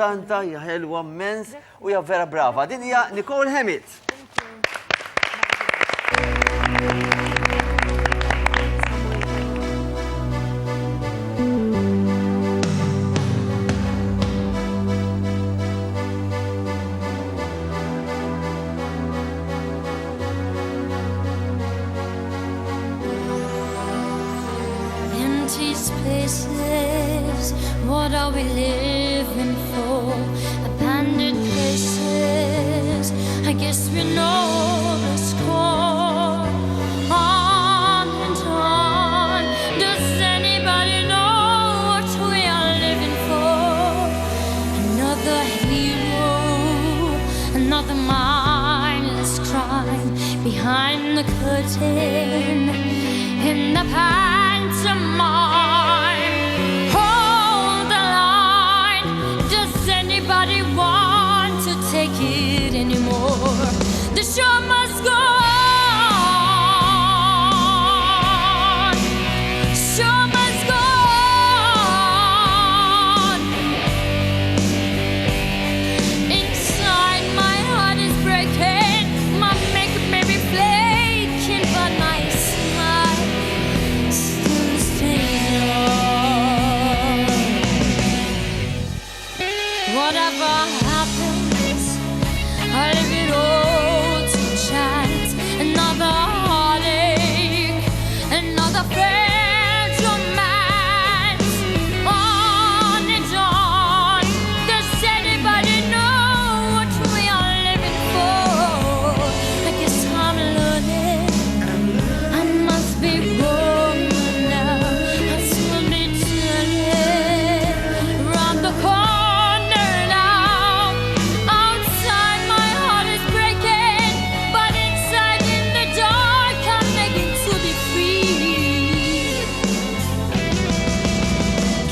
Tanta, hija ħelwa immens u hija vera brava. Din hija Nicole Hammett. Empty spaces, what are we living for? Abandoned places, I guess we know the score. On and on, does anybody know what we are living for? Another hero, another mindless crime behind the curtain, in the pantomime. Hold the line. Does anybody want to take it anymore? The show must go on. Show must go on. Inside my heart is breaking. My makeup may be flaking, but my smile still stays on. Whatever happens, I leave it all to chance. Another heartache, another failed romance. On and on. Does anybody know what we are living for? I guess I'm learning. I must be woman now. I still be turning round the corner now. Outside my heart is breaking, but inside in the dark I'm begging to be free.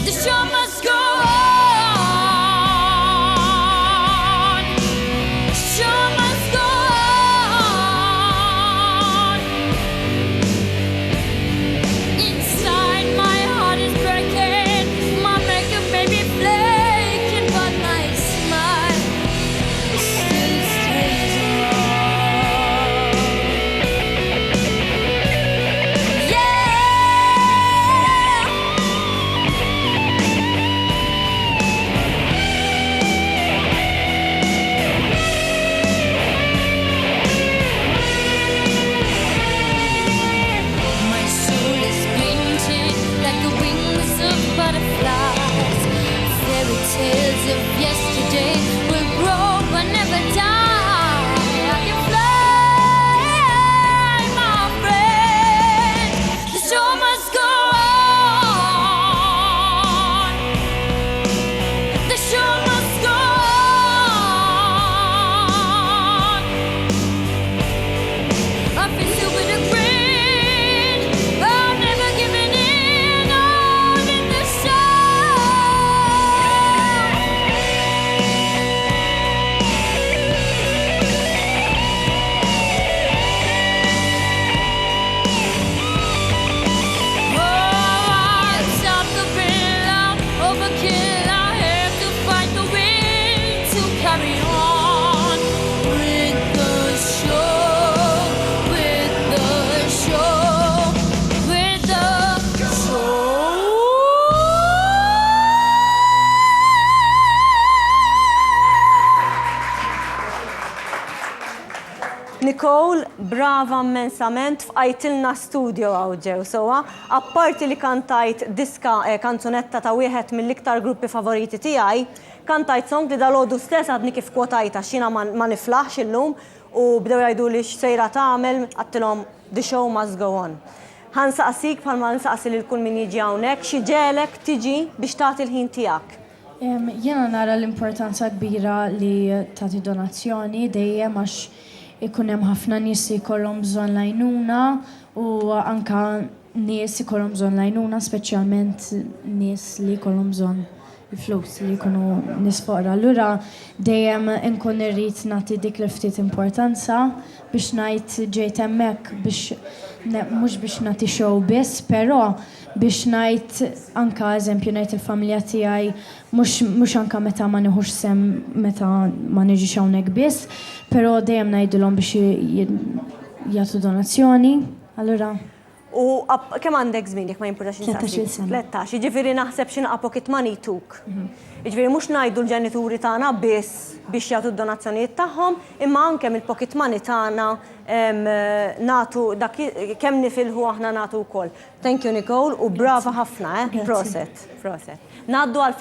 The show must go on. Show must go on. Inside my heart is breaking. My makeup may be flaking, but my smile still stays on. Yeah. My soul is painted like the wings of butterflies. Fairy tales of yesterday will grow but never die. I can fly, my friend. The show must go on. The show must go on. I face it with a grin. I'm never giving in on in the Oh, I'll stop the bill, overkill. I have to fight the wind to carry on with the show, with the show, with the Nicole, brava immensament, f'qajtilna studio għawġew, sowa, apparti li kantajt kanzunetta ta' wieħed mill-iktar gruppi favoriti tiegħi, kantajt song li dal-għodu stess għadni kif kwotajta xina ma niflaħx illum u bdew jgħidu li x'sejra tagħmel, għattilhom the show must go on. Ħansaqsik bħalma nsaqsi lil kull min jiġi hawnhekk, xi ġelek tiġi biex tagħti l-ħin tiegħek. Jena nara l-importanza kbira li tagħti donazzjoni dejjem għax ikun hemm ħafna nies li jkollhom bżonn għajnuna u anka nies ikollhom bżonn għajnuna, speċjalment nies li jkollhom bżonn il-flus li jkunu nies foqra. Allura dejjem inkun irrid nagħti dik li ftit importanza biex ngħid ġejt hemmhekk biex mhux biex nagħti show biss, però biex ngħid anka eżempju ngħid il-familja tiegħi mhux anka meta ma nieħux sem meta ma niġix hawnhekk biss, però dejjem ngħidulhom biex jagħtu donazzjoni. Allura U kemm għandek żmien jekk ma jimpurtax 13 sena. 13, jiġifieri naħseb x'inqa pocket money tuk. Jiġifieri mhux ngħidu l-ġenituri tagħna biss biex jagħtu d-donazzjonijiet tagħhom, imma anke mill-pocket money tagħna nagħtu dak kemm nifilħu aħna nagħtu wkoll. Thank you Nicole u brava ħafna, proset. Ngħaddu għal